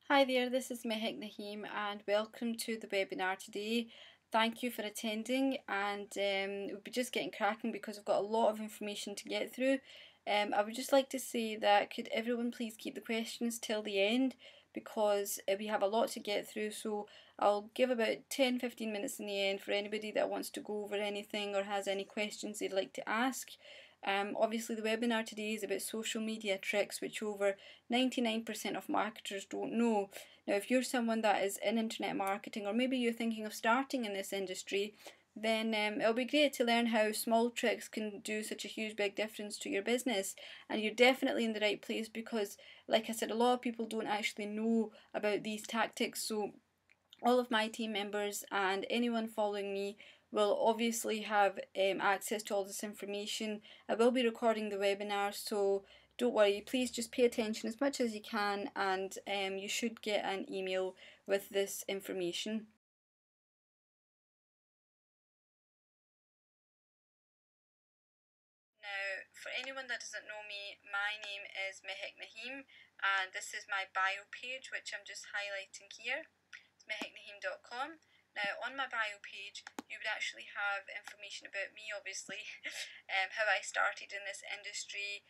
Hi there, this is Mehek Naheem and welcome to the webinar today. Thank you for attending and we'll be just getting cracking because I've got a lot of information to get through. I would just like to say that could everyone please keep the questions till the end because we have a lot to get through, so I'll give about 10-15 minutes in the end for anybody that wants to go over anything or has any questions they'd like to ask. Obviously the webinar today is about social media tricks which over 99% of marketers don't know. Now if you're someone that is in internet marketing or maybe you're thinking of starting in this industry, then it'll be great to learn how small tricks can do such a huge big difference to your business. And you're definitely in the right place because, like I said, a lot of people don't actually know about these tactics. So all of my team members and anyone following me will obviously have access to all this information. I will be recording the webinar, so don't worry, please just pay attention as much as you can and you should get an email with this information. Now, for anyone that doesn't know me, my name is Mehek Naheem and this is my bio page which I'm just highlighting here. It's meheknaheem.com. Now on my bio page you would actually have information about me, obviously, how I started in this industry,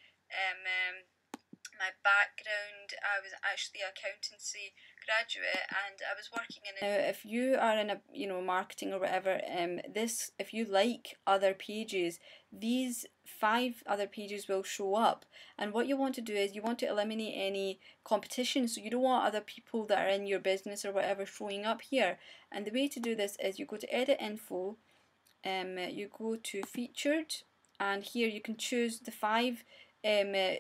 my background. I was actually an accountancy graduate and I was working in a... Now if you are in a marketing or whatever, if you like other pages, these 5 other pages will show up, and what you want to do is you want to eliminate any competition, so you don't want other people that are in your business or whatever showing up here. And the way to do this is you go to edit info, you go to featured, and here you can choose the 5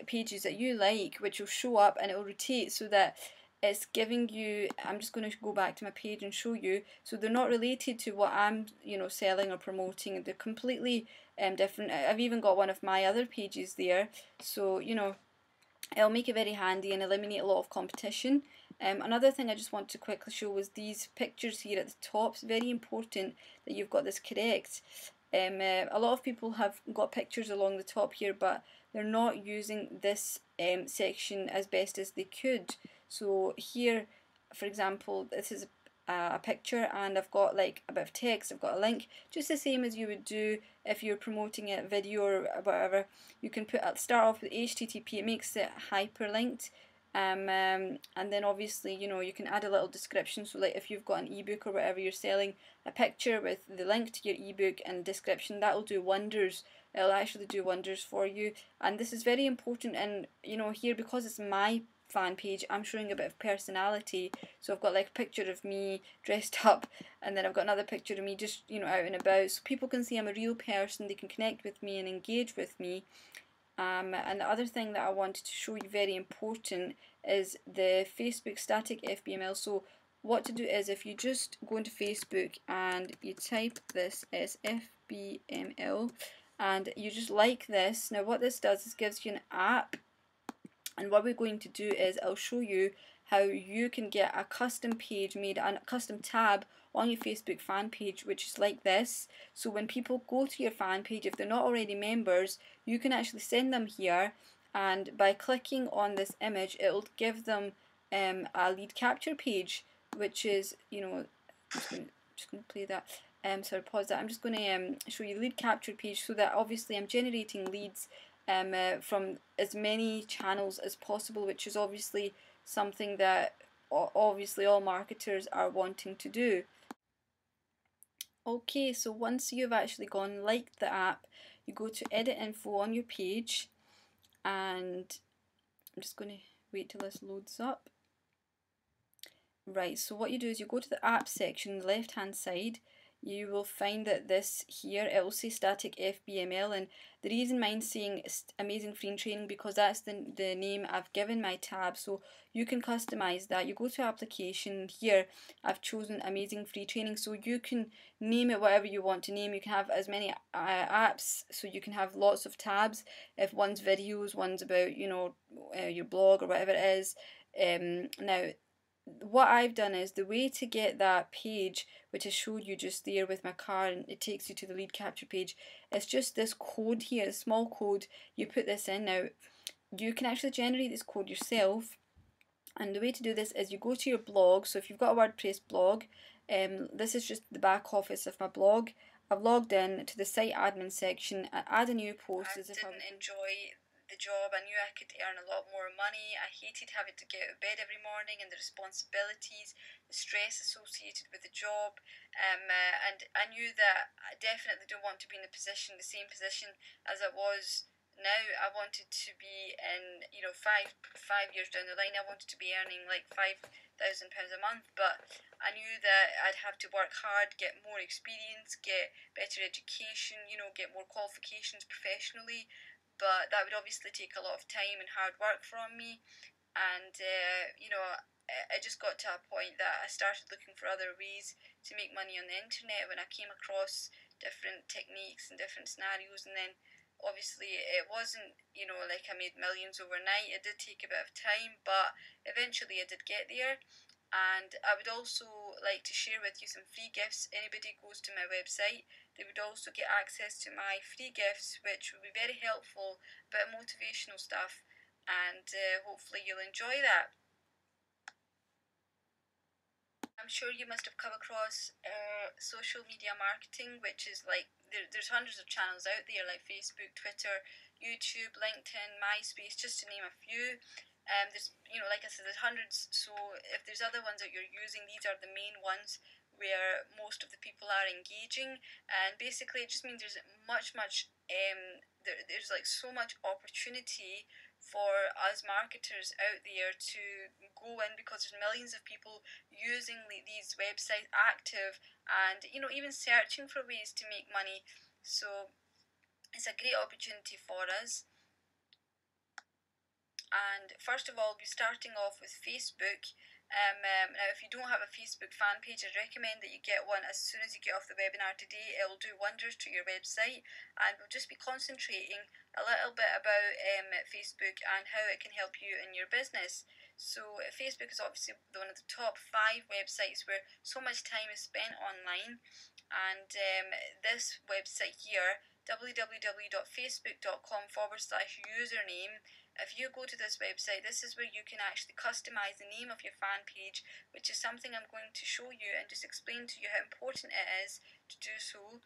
pages that you like, which will show up and it will rotate so that it's giving you... I'm just going to go back to my page and show you. So they're not related to what I'm selling or promoting. They're completely different. I've even got one of my other pages there, so it'll make it very handy and eliminate a lot of competition. Another thing I just want to quickly show was these pictures here at the top. It's very important that you've got this correct. A lot of people have got pictures along the top here, but they're not using this section as best as they could. So here, for example, this is a picture and I've got like a bit of text, I've got a link, just the same as you would do if you're promoting a video or whatever. You can start off with HTTP, it makes it hyperlinked, and then obviously you can add a little description. So like if you've got an ebook or whatever, you're selling a picture with the link to your ebook and description, that'll do wonders. It'll actually do wonders for you, and this is very important. And here, because it's my fan page, I'm showing a bit of personality, so I've got like a picture of me dressed up, and then I've got another picture of me just out and about, so people can see I'm a real person, they can connect with me and engage with me. And the other thing that I wanted to show you, very important, is the Facebook static FBML. So what to do is, if you just go into Facebook and you type this as FBML and you just like this, now what this does is gives you an app. And what we're going to do is I'll show you how you can get a custom page made, a custom tab on your Facebook fan page, which is like this. So when people go to your fan page, if they're not already members, you can actually send them here, and by clicking on this image it'll give them a lead capture page, which is, I'm just going to play that. Sorry, pause that. I'm just going to show you the lead capture page, so that obviously I'm generating leads from as many channels as possible, which is obviously something that obviously all marketers are wanting to do. Okay, so once you've actually gone liked the app, you go to edit info on your page, and I'm just going to wait till this loads up. Right, so what you do is you go to the app section on the left hand side. You will find that this here, it will say static FBML, and the reason mine's saying amazing free training because that's the name I've given my tab. So you can customize that. You go to application, here I've chosen amazing free training, so you can name it whatever you want to name. You can have as many apps, so you can have lots of tabs. If one's videos, one's about your blog or whatever it is. Now what I've done is, the way to get that page which I showed you just there with my car and it takes you to the lead capture page, it's just this code here, a small code. You put this in. Now you can actually generate this code yourself, And the way to do this is you go to your blog. So if you've got a WordPress blog, this is just the back office of my blog. I've logged in to the site admin section, add a new post. I didn't enjoy the job. I knew I could earn a lot more money. I hated having to get out of bed every morning and the responsibilities, the stress associated with the job. And I knew that I definitely don't want to be in the same position as I was now. I wanted to be in, you know, five years down the line, I wanted to be earning like £5,000 a month, but I knew that I'd have to work hard, get more experience, get better education, you know, get more qualifications professionally. But that would obviously take a lot of time and hard work from me. And, you know, it just got to a point that I started looking for other ways to make money on the internet when I came across different techniques and different scenarios. And then obviously it wasn't, you know, like I made millions overnight. It did take a bit of time, but eventually I did get there. And I would also like to share with you some free gifts. Anybody goes to my website, they would also get access to my free gifts, which will be very helpful, a bit of motivational stuff, and hopefully you'll enjoy that. I'm sure you must have come across social media marketing, which is like there's hundreds of channels out there like Facebook, Twitter, YouTube, LinkedIn, MySpace, just to name a few. There's, you know, like I said, there's hundreds. So if there's other ones that you're using, these are the main ones where most of the people are engaging. And basically, it just means there's there's like so much opportunity for us marketers out there to go in, because there's millions of people using these websites active, and, you know, even searching for ways to make money. So it's a great opportunity for us. And first of all, we'll be starting off with Facebook. Now, if you don't have a Facebook fan page, I'd recommend that you get one as soon as you get off the webinar today. It will do wonders to your website, and we'll just be concentrating a little bit about Facebook and how it can help you in your business. So Facebook is obviously one of the top 5 websites where so much time is spent online, and this website here, www.facebook.com/username, if you go to this website, this is where you can actually customize the name of your fan page, which is something I'm going to show you and just explain to you how important it is to do so.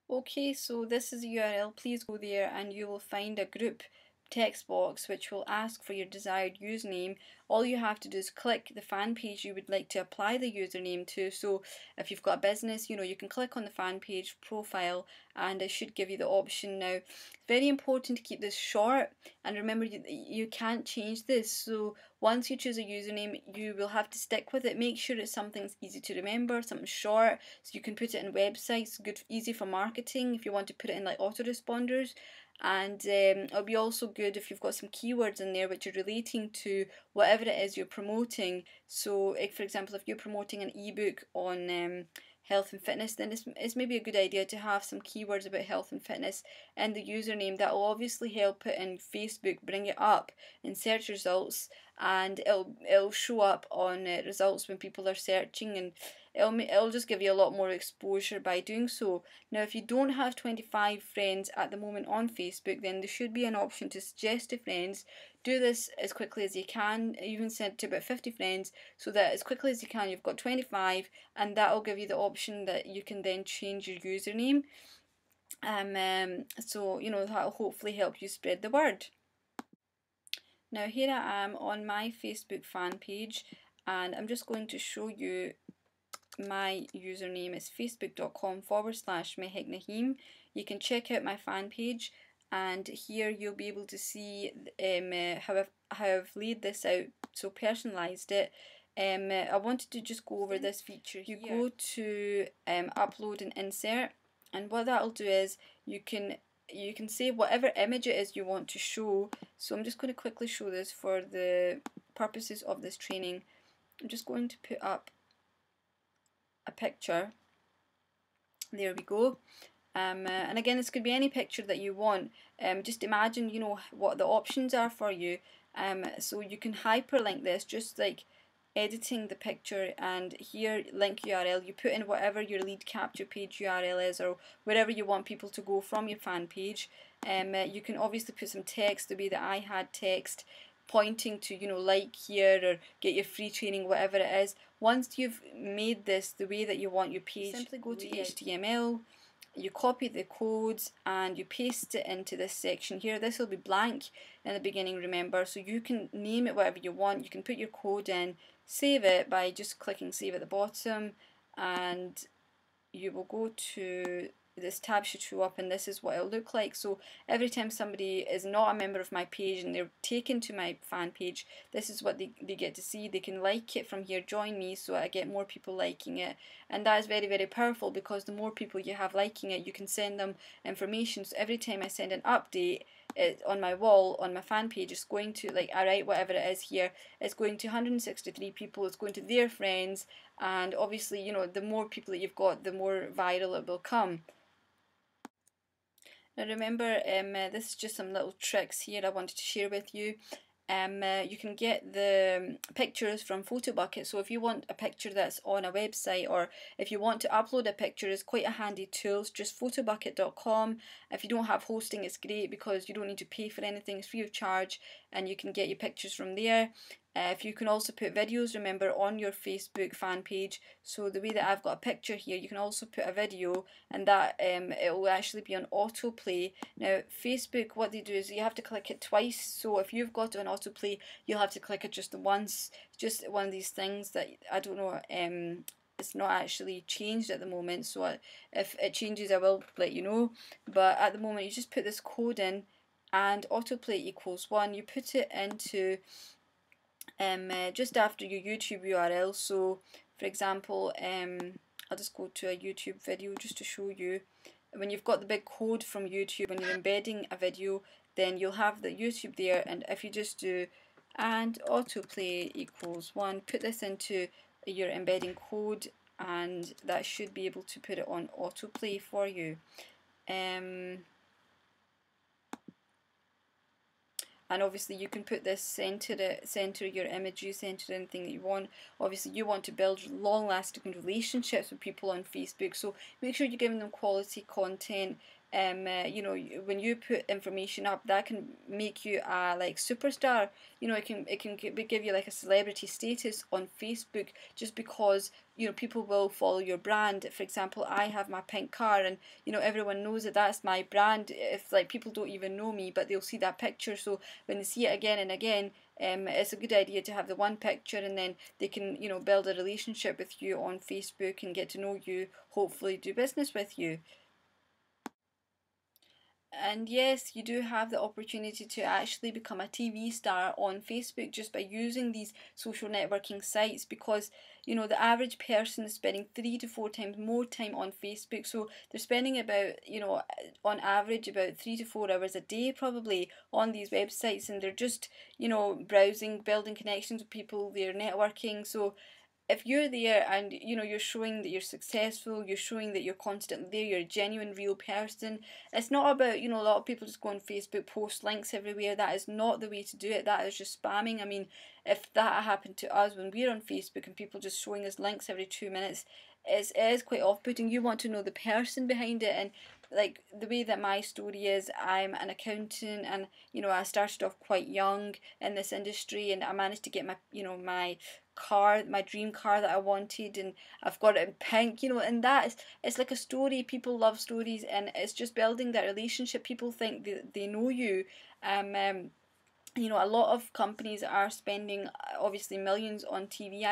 Okay, so this is the URL. Please go there and you will find a group text box which will ask for your desired username. All you have to do is click the fan page you would like to apply the username to. So if you've got a business, you know, you can click on the fan page profile and it should give you the option. Now, it's very important to keep this short, and remember you can't change this. So once you choose a username, you will have to stick with it. Make sure it's something that's easy to remember, something short, so you can put it in websites, good, easy for marketing if you want to put it in like autoresponders. And it'll be also good if you've got some keywords in there which are relating to whatever it is you're promoting. So if, for example, if you're promoting an ebook on health and fitness, then it's maybe a good idea to have some keywords about health and fitness in the username. That will obviously help it in Facebook, bring it up in search results, and it'll show up on results when people are searching, and it'll just give you a lot more exposure by doing so. Now, if you don't have 25 friends at the moment on Facebook, then there should be an option to suggest to friends. Do this as quickly as you can, even send to about 50 friends, so that as quickly as you can you've got 25, and that will give you the option that you can then change your username. So, you know, that will hopefully help you spread the word. Now here I am on my Facebook fan page, and I'm just going to show you my username is facebook.com/meheknaheem. You can check out my fan page, and here you'll be able to see how I've laid this out, so personalised it. I wanted to just go over this feature. You go to upload and insert, and what that'll do is you can save whatever image it is you want to show. So I'm just going to quickly show this for the purposes of this training. I'm just going to put up a picture. There we go. And again, this could be any picture that you want. Just imagine, you know, what the options are for you, So you can hyperlink this, just like editing the picture, and here link URL, you put in whatever your lead capture page URL is, or wherever you want people to go from your fan page. You can obviously put some text, the way that I had text pointing to, you know, like here, or get your free training, whatever it is. Once you've made this the way that you want your page, simply go to HTML, you copy the codes and you paste it into this section here. This will be blank in the beginning, remember, so you can name it whatever you want. You can put your code in, save it by just clicking save at the bottom, and you will go to this tab should show up, and this is what it'll look like. So every time somebody is not a member of my page and they're taken to my fan page, this is what they get to see. They can like it from here, join me, so I get more people liking it, and that is very, very powerful, because the more people you have liking it, you can send them information. So every time I send an update, on my wall, on my fan page, it's going to, like, I write whatever it is here, it's going to 163 people, it's going to their friends, and obviously, you know, the more people that you've got, the more viral it will come. Now remember, this is just some little tricks here I wanted to share with you. You can get the pictures from PhotoBucket, so if you want a picture that's on a website, or if you want to upload a picture, it's quite a handy tool. It's just photobucket.com. If you don't have hosting, it's great because you don't need to pay for anything, it's free of charge, and you can get your pictures from there. If you can also put videos, remember, on your Facebook fan page. So the way that I've got a picture here, you can also put a video, and that it will actually be on autoplay. Now Facebook, what they do is you have to click it twice. So if you've got it on autoplay, you'll have to click it just once. Just one of these things that I don't know. It's not actually changed at the moment. So if it changes, I will let you know. But at the moment, you just put this code in, and autoplay equals 1. You put it into just after your YouTube URL. So for example, I'll just go to a YouTube video just to show you. When you've got the big code from YouTube, when you're embedding a video, then you'll have the YouTube there, and if you just do and autoplay equals 1, put this into your embedding code, and that should be able to put it on autoplay for you. And obviously you can put this center your images, center anything that you want. Obviously you want to build long-lasting relationships with people on Facebook, so make sure you're giving them quality content. You know, when you put information up, that can make you a like superstar. You know, it can give you like a celebrity status on Facebook, just because, you know, people will follow your brand. For example, I have my pink car, and you know, everyone knows that that's my brand. If like people don't even know me, but they'll see that picture, so when they see it again and again, it's a good idea to have the one picture, and then they can, you know, build a relationship with you on Facebook and get to know you, hopefully do business with you. And yes, you do have the opportunity to actually become a TV star on Facebook just by using these social networking sites, because, you know, the average person is spending 3 to 4 times more time on Facebook. So they're spending about, you know, on average about 3 to 4 hours a day probably on these websites, and they're just, you know, browsing, building connections with people, they're networking. So if you're there and, you know, you're showing that you're successful, you're showing that you're constantly there, you're a genuine real person. It's not about, you know, a lot of people just go on Facebook, post links everywhere. That is not the way to do it. That is just spamming. I mean, if that happened to us when we're on Facebook and people just showing us links every 2 minutes, it is quite off-putting. You want to know the person behind it, and like the way that my story is, I'm an accountant, and you know, I started off quite young in this industry, and I managed to get my, you know, my car, my dream car that I wanted, and I've got it in pink, you know, and that is, it's like a story. People love stories, and it's just building that relationship. People think they know you. You know, a lot of companies are spending obviously millions on TV